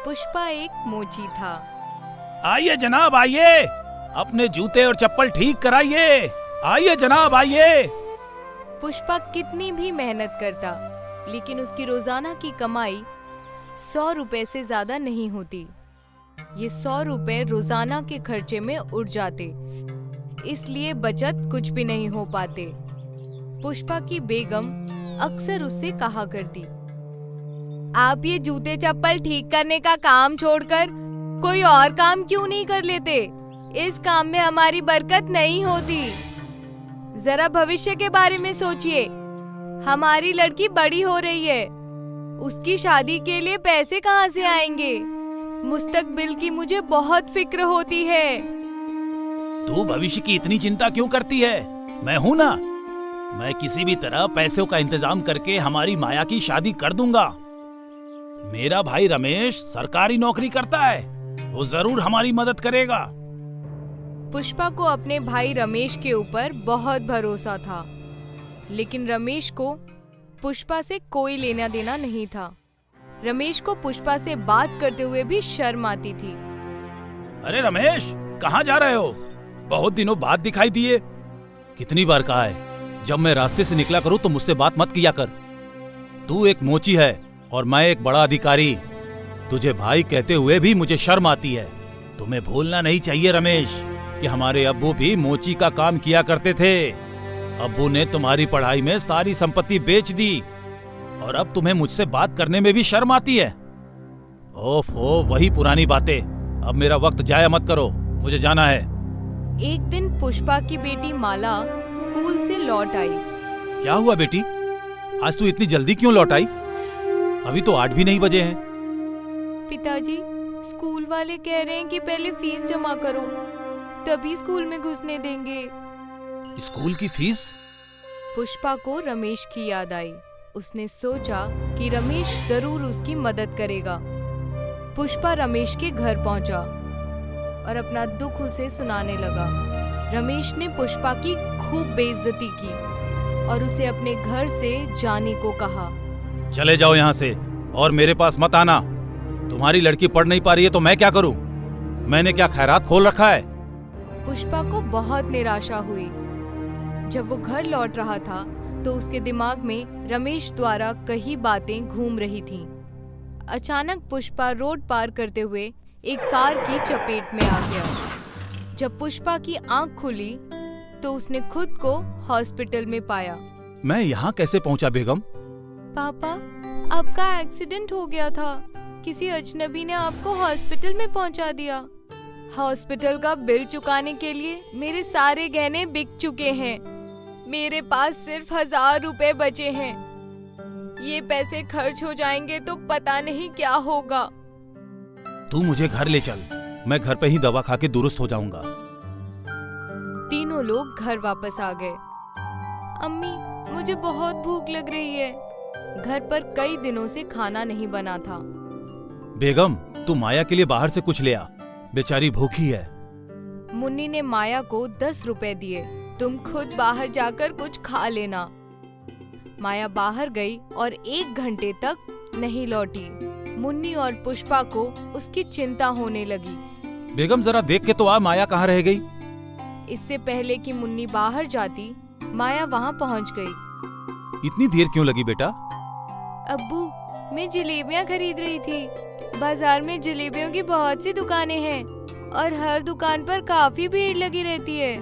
पुष्पा एक मोची था। आइए जनाब आइए, अपने जूते और चप्पल ठीक कराइए। आइए जनाब आइए। पुष्पा कितनी भी मेहनत करता, लेकिन उसकी रोजाना की कमाई 100 रुपए से ज्यादा नहीं होती। ये 100 रुपए रोजाना के खर्चे में उड़ जाते, इसलिए बचत कुछ भी नहीं हो पाते। पुष्पा की बेगम अक्सर उससे कहा करती, आप ये जूते चप्पल ठीक करने का काम छोड़कर कोई और काम क्यों नहीं कर लेते? इस काम में हमारी बरकत नहीं होती। जरा भविष्य के बारे में सोचिए। हमारी लड़की बड़ी हो रही है, उसकी शादी के लिए पैसे कहाँ से आएंगे? मुस्तकबिल की मुझे बहुत फिक्र होती है। तू भविष्य की इतनी चिंता क्यों करती है? मैं हूँ ना, मैं किसी भी तरह पैसों का इंतजाम करके हमारी माया की शादी कर दूंगा। मेरा भाई रमेश सरकारी नौकरी करता है, वो जरूर हमारी मदद करेगा। पुष्पा को अपने भाई रमेश के ऊपर बहुत भरोसा था, लेकिन रमेश को पुष्पा से कोई लेना देना नहीं था। रमेश को पुष्पा से बात करते हुए भी शर्म आती थी। अरे रमेश, कहाँ जा रहे हो? बहुत दिनों बाद दिखाई दिए। कितनी बार कहा है, जब मैं रास्ते से निकला करूँ तो मुझसे बात मत किया कर। तू एक मोची है और मैं एक बड़ा अधिकारी। तुझे भाई कहते हुए भी मुझे शर्म आती है। तुम्हें भूलना नहीं चाहिए रमेश कि हमारे अब्बू भी मोची का काम किया करते थे। अब्बू ने तुम्हारी पढ़ाई में सारी संपत्ति बेच दी और अब तुम्हें मुझसे बात करने में भी शर्म आती है। ओफो, वही पुरानी बातें। अब मेरा वक्त जाया मत करो, मुझे जाना है। एक दिन पुष्पा की बेटी माला स्कूल से लौट आई। क्या हुआ बेटी, आज तू इतनी जल्दी क्यों लौट आई? अभी तो 8 भी नहीं बजे हैं। पिताजी, स्कूल वाले कह रहे हैं कि पहले फीस जमा करो, तभी स्कूल में घुसने देंगे। स्कूल की फीस? पुष्पा को रमेश की याद आई। उसने सोचा कि रमेश जरूर उसकी मदद करेगा। पुष्पा रमेश के घर पहुंचा और अपना दुख उसे सुनाने लगा। रमेश ने पुष्पा की खूब बेइज्जती की और उसे अपने घर से जाने को कहा। चले जाओ यहाँ से और मेरे पास मत आना। तुम्हारी लड़की पढ़ नहीं पा रही है तो मैं क्या करूं? मैंने क्या खैरात खोल रखा है? पुष्पा को बहुत निराशा हुई। जब वो घर लौट रहा था तो उसके दिमाग में रमेश द्वारा कही बातें घूम रही थीं। अचानक पुष्पा रोड पार करते हुए एक कार की चपेट में आ गया। जब पुष्पा की आंख खुली तो उसने खुद को हॉस्पिटल में पाया। मैं यहाँ कैसे पहुँचा बेगम? पापा, आपका एक्सीडेंट हो गया था। किसी अजनबी ने आपको हॉस्पिटल में पहुंचा दिया। हॉस्पिटल का बिल चुकाने के लिए मेरे सारे गहने बिक चुके हैं। मेरे पास सिर्फ 1000 रुपए बचे हैं। ये पैसे खर्च हो जाएंगे तो पता नहीं क्या होगा। तू मुझे घर ले चल, मैं घर पे ही दवा खा के दुरुस्त हो जाऊंगा। तीनों लोग घर वापस आ गए। अम्मी, मुझे बहुत भूख लग रही है। घर पर कई दिनों से खाना नहीं बना था। बेगम, तू माया के लिए बाहर से कुछ ले आ, बेचारी भूखी है। मुन्नी ने माया को 10 रुपए दिए। तुम खुद बाहर जाकर कुछ खा लेना। माया बाहर गई और 1 घंटे तक नहीं लौटी। मुन्नी और पुष्पा को उसकी चिंता होने लगी। बेगम, जरा देख के तो आ, माया कहाँ रह गई? इससे पहले कि मुन्नी बाहर जाती, माया वहाँ पहुँच गई। इतनी देर क्यों लगी बेटा? अब्बू, मैं जलेबियाँ खरीद रही थी। बाजार में जलेबियों की बहुत सी दुकानें हैं और हर दुकान पर काफी भीड़ लगी रहती है।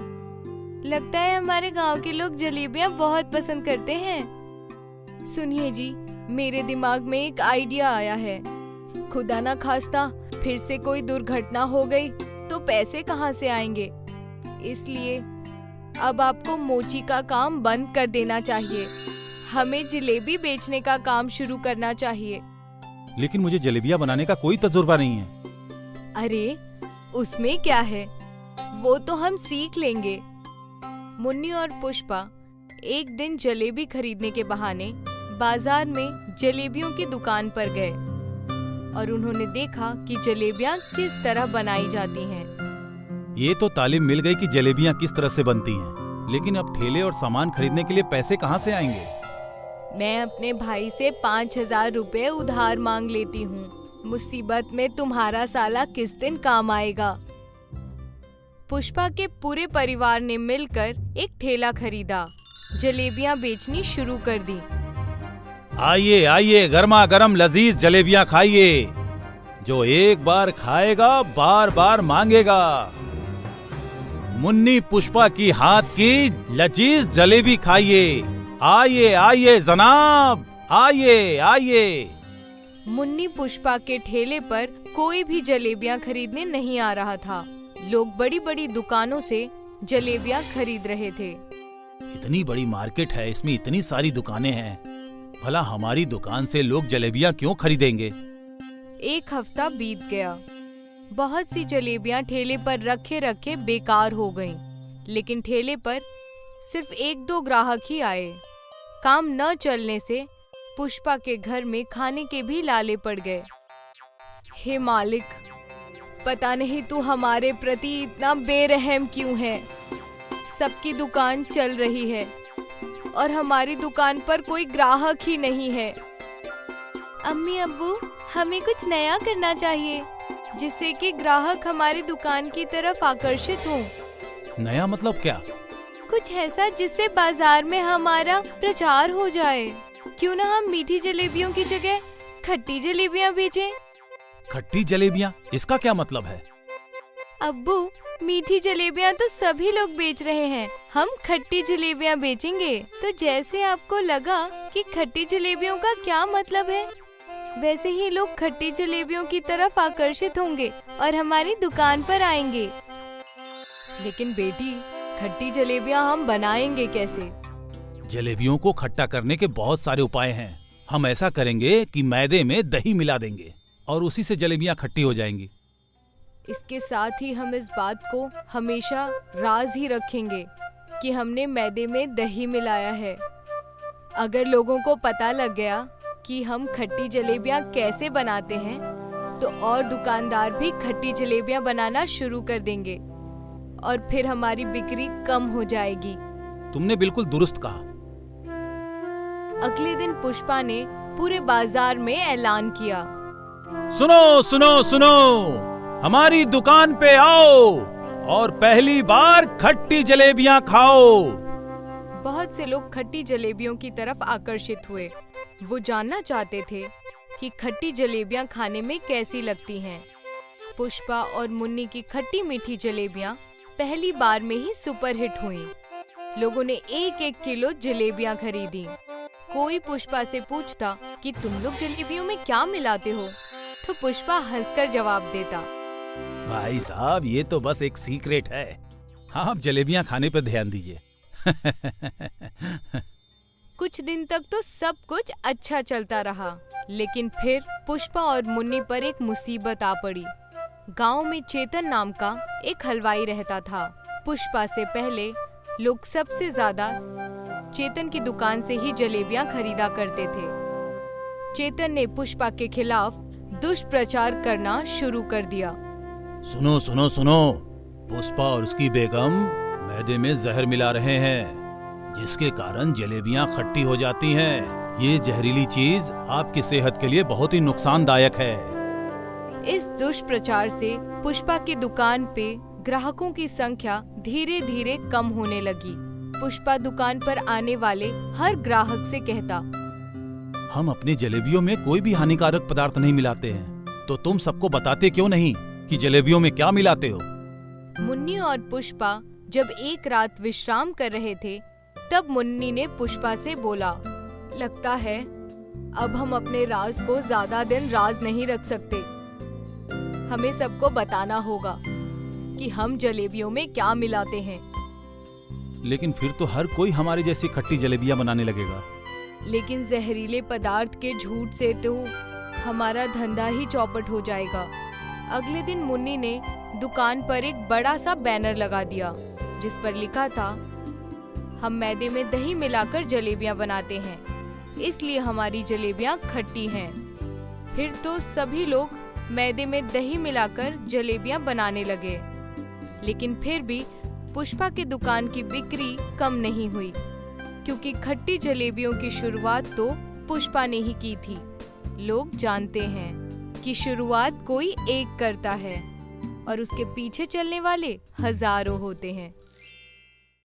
लगता है हमारे गांव के लोग जलेबियाँ बहुत पसंद करते हैं। सुनिए जी, मेरे दिमाग में एक आइडिया आया है। खुदा ना खास्ता फिर से कोई दुर्घटना हो गई तो पैसे कहाँ से आएंगे? इसलिए अब आपको मोची का काम बंद कर देना चाहिए। हमें जलेबी बेचने का काम शुरू करना चाहिए। लेकिन मुझे जलेबियाँ बनाने का कोई तजुर्बा नहीं है। अरे, उसमें क्या है, वो तो हम सीख लेंगे। मुन्नी और पुष्पा एक दिन जलेबी खरीदने के बहाने बाजार में जलेबियों की दुकान पर गए और उन्होंने देखा कि जलेबियाँ किस तरह बनाई जाती हैं। ये तो तालीम मिल गई कि जलेबियाँ किस तरह से बनती हैं, लेकिन अब ठेले और सामान खरीदने के लिए पैसे कहाँ से आएंगे? मैं अपने भाई से 5000 रुपए उधार मांग लेती हूँ। मुसीबत में तुम्हारा साला किस दिन काम आएगा। पुष्पा के पूरे परिवार ने मिलकर एक ठेला खरीदा, जलेबियां बेचनी शुरू कर दी। आइए आइए, गर्मा गर्म लजीज जलेबियां खाइए। जो एक बार खाएगा बार बार मांगेगा। मुन्नी पुष्पा की हाथ की लजीज जलेबी खाइए। आइए आइए जनाब, आइए आइए। मुन्नी पुष्पा के ठेले पर कोई भी जलेबियां खरीदने नहीं आ रहा था। लोग बड़ी बड़ी दुकानों से जलेबियां खरीद रहे थे। इतनी बड़ी मार्केट है, इसमें इतनी सारी दुकानें हैं, भला हमारी दुकान से लोग जलेबियां क्यों खरीदेंगे? एक हफ्ता बीत गया। बहुत सी जलेबियां ठेले पर रखे रखे बेकार हो गईं, लेकिन ठेले पर सिर्फ 1-2 ग्राहक ही आए। काम न चलने से पुष्पा के घर में खाने के भी लाले पड़ गए। हे मालिक, पता नहीं तू हमारे प्रति इतना बेरहम क्यों है। सबकी दुकान चल रही है और हमारी दुकान पर कोई ग्राहक ही नहीं है। अम्मी अब्बू, हमें कुछ नया करना चाहिए जिससे कि ग्राहक हमारी दुकान की तरफ आकर्षित हों। नया मतलब क्या? कुछ ऐसा जिससे बाजार में हमारा प्रचार हो जाए। क्यों ना हम मीठी जलेबियों की जगह खट्टी जलेबियां बेचें? खट्टी जलेबियां, इसका क्या मतलब है? अब्बू, मीठी जलेबियां तो सभी लोग बेच रहे हैं, हम खट्टी जलेबियां बेचेंगे। तो जैसे आपको लगा कि खट्टी जलेबियों का क्या मतलब है, वैसे ही लोग खट्टी जलेबियों की तरफ आकर्षित होंगे और हमारी दुकान पर आएंगे। लेकिन बेटी, खट्टी जलेबियां हम बनाएंगे कैसे? जलेबियों को खट्टा करने के बहुत सारे उपाय हैं। हम ऐसा करेंगे कि मैदे में दही मिला देंगे और उसी से जलेबियां खट्टी हो जाएंगी। इसके साथ ही हम इस बात को हमेशा राज ही रखेंगे कि हमने मैदे में दही मिलाया है। अगर लोगों को पता लग गया कि हम खट्टी जलेबियां कैसे बनाते हैं, तो और दुकानदार भी खट्टी जलेबियां बनाना शुरू कर देंगे और फिर हमारी बिक्री कम हो जाएगी। तुमने बिल्कुल दुरुस्त कहा। अगले दिन पुष्पा ने पूरे बाजार में ऐलान किया, सुनो सुनो सुनो, हमारी दुकान पे आओ और पहली बार खट्टी जलेबियां खाओ। बहुत से लोग खट्टी जलेबियों की तरफ आकर्षित हुए। वो जानना चाहते थे कि खट्टी जलेबियां खाने में कैसी लगती हैं। पुष्पा और मुन्नी की खट्टी मीठी जलेबियां पहली बार में ही सुपरहिट हुईं। लोगों ने 1-1 किलो जलेबियां खरीदी। कोई पुष्पा से पूछता कि तुम लोग जलेबियों में क्या मिलाते हो, तो पुष्पा हंसकर जवाब देता, भाई साहब, ये तो बस एक सीक्रेट है। आप जलेबियां खाने पर ध्यान दीजिए। कुछ दिन तक तो सब कुछ अच्छा चलता रहा, लेकिन फिर पुष्पा और मुन्नी पर एक मुसीबत आ पड़ी। गांव में चेतन नाम का एक हलवाई रहता था। पुष्पा से पहले लोग सबसे ज्यादा चेतन की दुकान से ही जलेबियां खरीदा करते थे। चेतन ने पुष्पा के खिलाफ दुष्प्रचार करना शुरू कर दिया। सुनो सुनो सुनो, पुष्पा और उसकी बेगम मैदे में जहर मिला रहे हैं, जिसके कारण जलेबियां खट्टी हो जाती हैं। ये जहरीली चीज आपकी सेहत के लिए बहुत ही नुकसानदायक है। इस दुष्प्रचार से पुष्पा की दुकान पे ग्राहकों की संख्या धीरे धीरे कम होने लगी। पुष्पा दुकान पर आने वाले हर ग्राहक से कहता, हम अपनी जलेबियों में कोई भी हानिकारक पदार्थ नहीं मिलाते हैं, तो तुम सबको बताते क्यों नहीं कि जलेबियों में क्या मिलाते हो? मुन्नी और पुष्पा जब एक रात विश्राम कर रहे थे, तब मुन्नी ने पुष्पा से बोला, लगता है अब हम अपने राज को ज्यादा दिन राज नहीं रख सकते। हमें सबको बताना होगा कि हम जलेबियों में क्या मिलाते हैं। लेकिन फिर तो हर कोई हमारी जैसी खट्टी जलेबियां बनाने लगेगा। लेकिन जहरीले पदार्थ के झूठ से तो हमारा धंधा ही चौपट हो जाएगा। अगले दिन मुन्नी ने दुकान पर एक बड़ा सा बैनर लगा दिया, जिस पर लिखा था, हम मैदे में दही मिलाकर जलेबियां बनाते हैं, इसलिए हमारी जलेबियां खट्टी हैं। फिर तो सभी लोग मैदे में दही मिलाकर जलेबियां बनाने लगे। लेकिन फिर भी पुष्पा की दुकान की बिक्री कम नहीं हुई, क्योंकि खट्टी जलेबियों की शुरुआत तो पुष्पा ने ही की थी। लोग जानते हैं कि शुरुआत कोई एक करता है और उसके पीछे चलने वाले हजारों होते हैं।